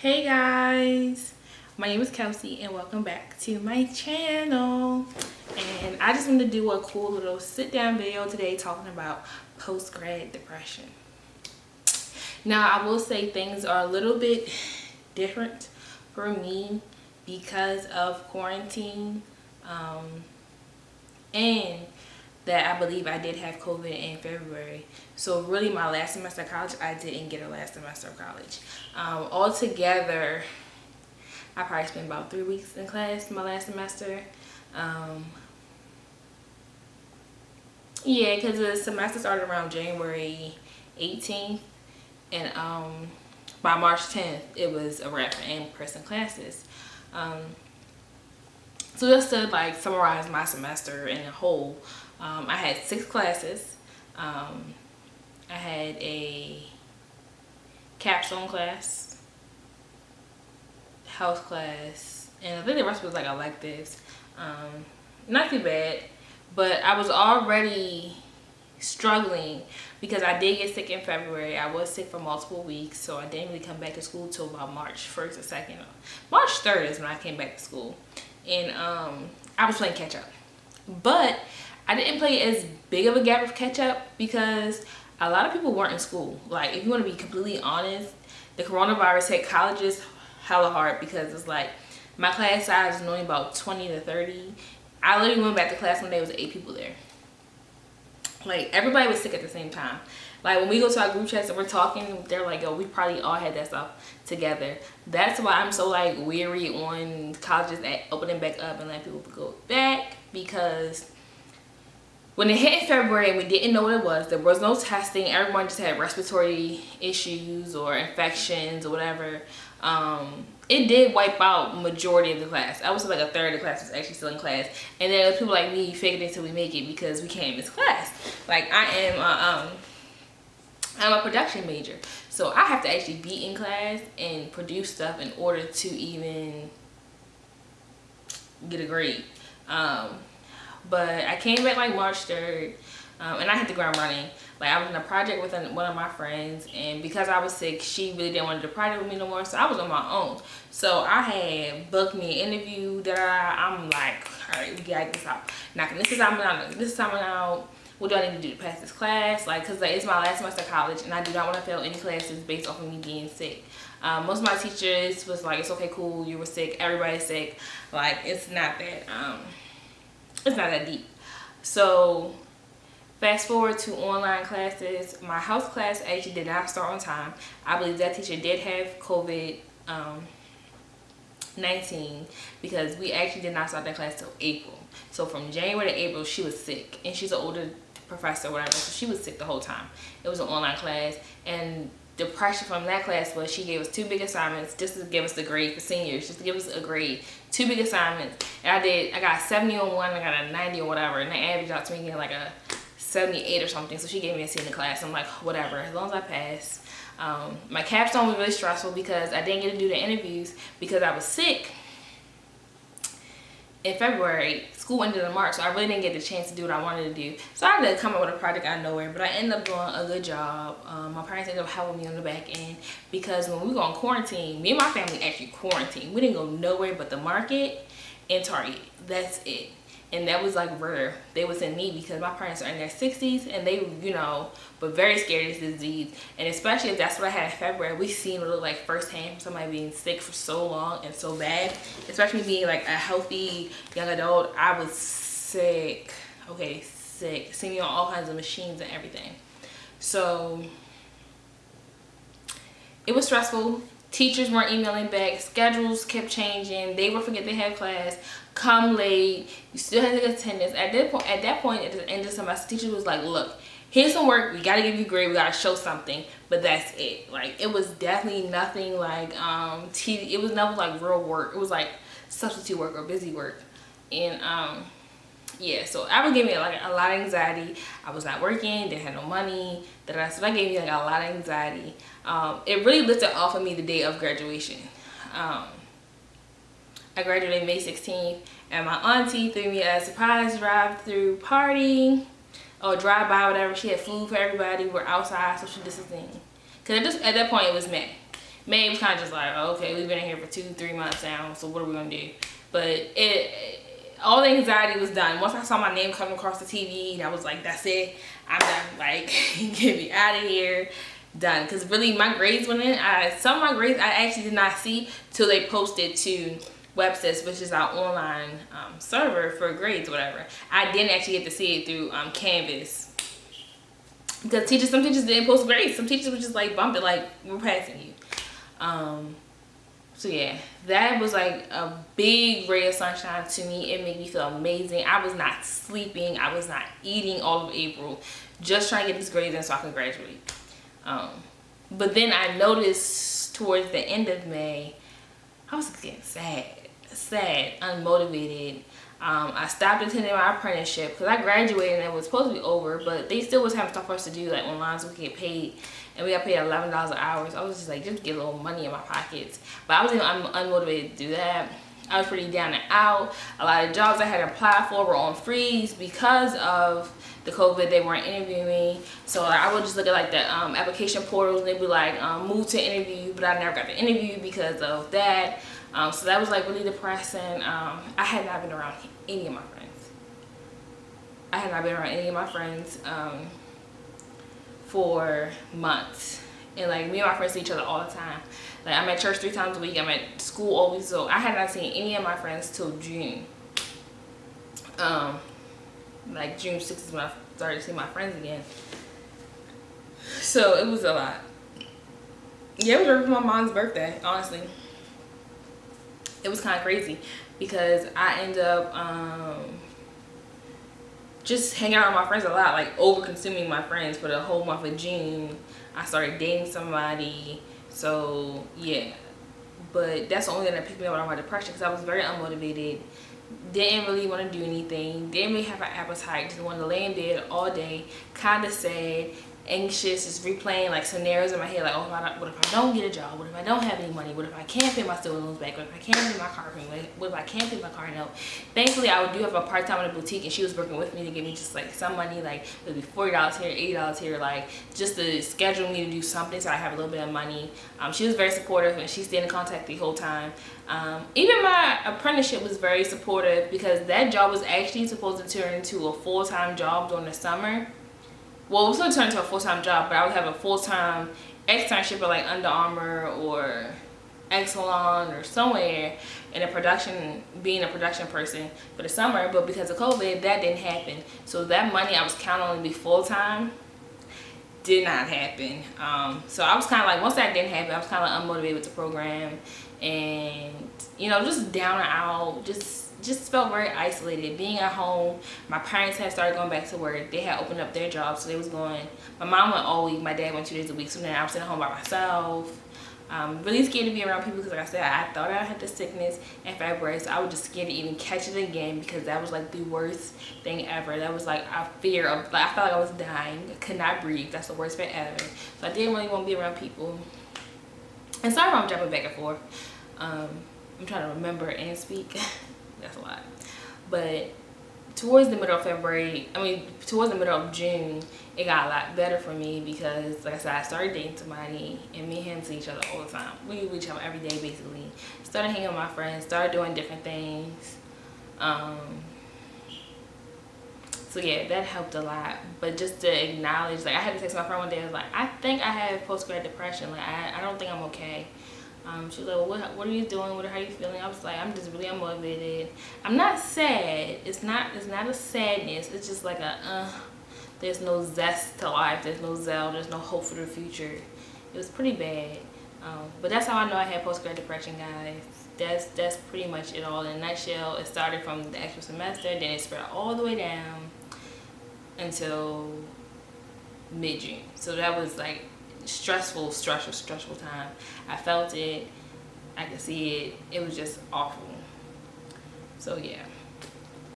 Hey guys, my name is Kelsey and welcome back to my channel. And I just wanted to do a cool little sit down video today talking about post-grad depression. Now I will say things are a little bit different for me because of quarantine, and that I believe I did have COVID in February. So really my last semester of college, I didn't get a last semester of college. Altogether, I probably spent about 3 weeks in class my last semester. Yeah, because the semester started around January 18th, and by March 10th, it was a wrap for in-person classes. So just to like summarize my semester in a whole, I had 6 classes. I had a capstone class, health class, and I think the rest was like electives. Not too bad, but I was already struggling because I did get sick in February. I was sick for multiple weeks, so I didn't really come back to school till about March 1st or 2nd. March 3rd is when I came back to school, and I was playing catch up. But I didn't play as big of a gap of catch up because a lot of people weren't in school. Like, if you want to be completely honest, the coronavirus hit colleges hella hard because it's like my class size is only about 20 to 30. I literally went back to class one day, it was 8 people there. Like, everybody was sick at the same time. Like, when we go to our group chats and we're talking, they're like, yo, we probably all had that stuff together. That's why I'm so like weary on colleges opening back up and letting people go back, because when it hit in February and we didn't know what it was, there was no testing, everyone just had respiratory issues or infections or whatever. It did wipe out majority of the class. I would say like a third of the class was actually still in class, and then people like me figured it until we make it because we can't miss class. Like, I'm a production major, so I have to actually be in class and produce stuff in order to even get a grade. But I came back like March 3rd, and I hit the ground running. Like, I was in a project with one of my friends, and because I was sick, she really didn't want to do the project with me no more, so I was on my own. So I had booked me an interview. I'm like, all right, we gotta get this out. Knocking this assignment out, this assignment out. What do I need to do to pass this class? Like, cause like, it's my last semester of college, and I do not want to fail any classes based off of me being sick. Most of my teachers was like, it's okay, cool, you were sick, everybody's sick. Like, it's not that deep. So fast forward to online classes. My health class actually did not start on time. I believe that teacher did have COVID-19 because we actually did not start that class till April. So from January to April, she was sick, and she's an older professor or whatever, so she was sick the whole time. It was an online class, and the pressure from that class was she gave us 2 big assignments just to give us the grade for seniors, just to give us a grade. 2 big assignments, and I got a 70 on one, I got a 90 or whatever, and they averaged out to me getting like a 78 or something. So she gave me a C in the class. I'm like, whatever, as long as I pass. My capstone was really stressful because I didn't get to do the interviews because I was sick in February. School ended in March, so I really didn't get the chance to do what I wanted to do. So I had to come up with a project out of nowhere, but I ended up doing a good job. My parents ended up helping me on the back end because when we go on quarantine, me and my family actually quarantined. We didn't go nowhere but the market and Target. That's it. And that was like rare. They was in me because my parents are in their 60s and they, were very scared of this disease. And especially if that's what I had in February, we seen what it looked like firsthand from somebody being sick for so long and so bad. Especially being like a healthy young adult, I was sick. Okay, sick. Seeing me on all kinds of machines and everything. So it was stressful. Teachers weren't emailing back. Schedules kept changing. They would forget they had class. Come late. You still had to get attendance. At that point, at the end of the semester, teacher was like, look, here's some work. We got to give you a grade. We got to show something. But that's it. Like, it was definitely nothing like TV. It was never like real work. It was like substitute work or busy work. And yeah, so that would give me like a lot of anxiety. I was not working, didn't have no money. So that gave me like a lot of anxiety. It really lifted off of me the day of graduation. I graduated May 16th, and my auntie threw me a surprise drive-through party or drive-by, whatever. She had food for everybody. We're outside, social distancing. Because at that point, it was May. May was kind of just like, oh, okay, we've been in here for 2-3 months now, so what are we gonna do? But all the anxiety was done. Once I saw my name coming across the TV, and I was like, that's it, I'm done. Like, get me out of here, done. Because really, my grades went in. Some of my grades I actually did not see till they posted to Websys, which is our online server for grades, whatever. I didn't actually get to see it through Canvas. Because some teachers didn't post grades. Some teachers were just like, bump it, like, we're passing you. So yeah, that was like a big ray of sunshine to me. It made me feel amazing. I was not sleeping. I was not eating all of April, just trying to get these grades in so I could graduate. But then I noticed towards the end of May, I was getting sad, unmotivated. I stopped attending my apprenticeship because I graduated and it was supposed to be over, but they still was having stuff for us to do, like online, so we could get paid. And we got paid $11 an hour. So I was just like, just get a little money in my pockets. But I was unmotivated to do that. I was pretty down and out. A lot of jobs I had applied for were on freeze because of the COVID. They weren't interviewing me. So I would just look at like the application portals and they'd be like, move to interview, but I never got the interview because of that. So that was like really depressing. I had not been around any of my friends. For months. And like me and my friends see each other all the time. Like I'm at church 3 times a week. I'm at school always. So I had not seen any of my friends till June. Like June 6th is when I started to see my friends again. So it was a lot. Yeah, it was right for my mom's birthday, honestly. It was kind of crazy because I ended up just hanging out with my friends a lot, like over consuming my friends for the whole month of June. I started dating somebody, so yeah. But that's the only thing that picked me up out of my depression because I was very unmotivated, didn't really want to do anything, didn't really have an appetite, just wanted to lay in bed all day, kind of sad, anxious, just replaying like scenarios in my head, like, oh, what if I don't get a job? What if I don't have any money? What if I can't pay my student loans back? What if I can't pay my car payment? What if I can't pay my car note? Thankfully, I do have a part-time in a boutique, and she was working with me to give me just like some money, like it would be $40 here, $80 here, like just to schedule me to do something so I have a little bit of money. She was very supportive, and she stayed in contact the whole time. Even my apprenticeship was very supportive because that job was actually supposed to turn into a full-time job during the summer. Well, it was going to turn into a full-time job, but I would have a full-time externship at like Under Armour or Exelon or somewhere in a production, being a production person for the summer. But because of COVID, that didn't happen. So that money I was counting on to be full-time did not happen. So I was kind of like, once that didn't happen, I was kind of unmotivated with the program, and you know, just down and out, just felt very isolated being at home. My parents had started going back to work. They had opened up their jobs, so they was going. My mom went all week, my dad went 2 days a week, so then I was sitting home by myself. Really scared to be around people because, like I said, I thought I had the sickness in February, so I was just scared to even catch it again because that was like the worst thing ever. That was like a fear of, like, I felt like I was dying, I could not breathe. That's the worst fear ever. So I didn't really want to be around people. And sorry if I'm jumping back and forth. I'm trying to remember and speak. That's a lot. But towards the middle of towards the middle of June, it got a lot better for me because, like I said, I started dating somebody, and me and him see each other all the time. We each other every day, basically. Started hanging with my friends, started doing different things. So yeah, that helped a lot. But just to acknowledge, like, I had to text my friend one day, I was like, I think I have post-grad depression. Like, I don't think I'm okay. She was like, well, what are you doing? How are you feeling? I was like, I'm just really unmotivated. I'm not sad. It's not a sadness. It's just like there's no zest to life. There's no zeal. There's no hope for the future. It was pretty bad. But that's how I know I had post-grad depression, guys. That's pretty much it all in a nutshell. It started from the actual semester, then it spread all the way down until mid-June. So that was like stressful time. I felt it, I could see it. It was just awful. So yeah.